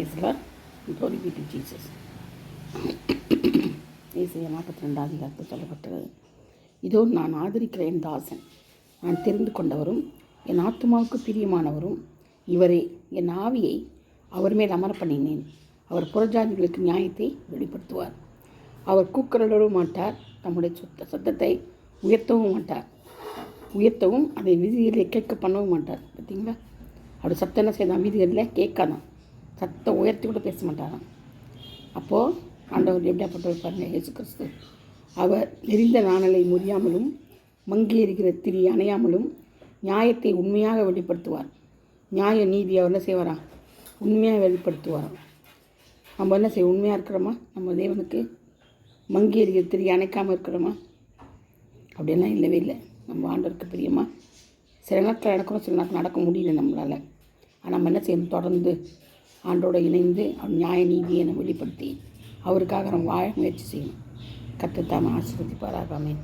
பிரைஸ்லார். Glory be to Jesus. ஏசாயா 42வது அதிகாரத்தில் சொல்லப்பட்டது, இதோ நான் ஆதரிக்கிற என் தாசன், நான் தெரிந்து கொண்டவரும் என் ஆத்துமாவுக்கு பிரியமானவரும் இவரே. என் ஆவியை அவர் மேல் அமர பண்ணினேன். அவர் புறஜாதிகளுக்கு நியாயத்தை வெளிப்படுத்துவார். அவர் கூக்குரலிடவும் மாட்டார், தம்முடைய சத்தத்தை உயர்த்தவும் அதை வீதிகளில் கேட்க பண்ணவும் மாட்டார். பார்த்தீங்களா, அப்படி சத்தம் என்ன செய்தான்? வீதிகளில் கேட்காதான், சத்தம் உயர்த்தி கூட பேச மாட்டாராம். அப்போது ஆண்டவர் எப்படியாப்பட்டவர் பாருங்கள், இயேசு கிறிஸ்து. அவர் நெறிந்த நாணலை முறியாமலும் மங்கி எறிகிற திரி அணையாமலும் நியாயத்தை உண்மையாக வெளிப்படுத்துவார். நியாய நீதி அவர் என்ன செய்வாராம்? உண்மையாக வெளிப்படுத்துவாராம். நம்ம என்ன செய்ய உண்மையாக இருக்கிறோமா? நம்ம தேவனுக்கு மங்கி எறிகிற திரி அணைக்காமல் இருக்கிறோமா? அப்படியெல்லாம் இல்லவே இல்லை. நம்ம ஆண்டவருக்கு பிரியமா சில நேரத்தில் நடக்கணும், சில நேரத்தில் நடக்க முடியல நம்மளால். ஆனால் நம்ம என்ன செய்யணும்? தொடர்ந்து ஆண்டோடு இணைந்து அவர் நியாய நீதியை நம்ம வெளிப்படுத்தி அவருக்காக நம்ம வாழ முயற்சி செய்யணும். கர்த்தர் தாமே ஆசீர்வதிப்பாராக. ஆமென்.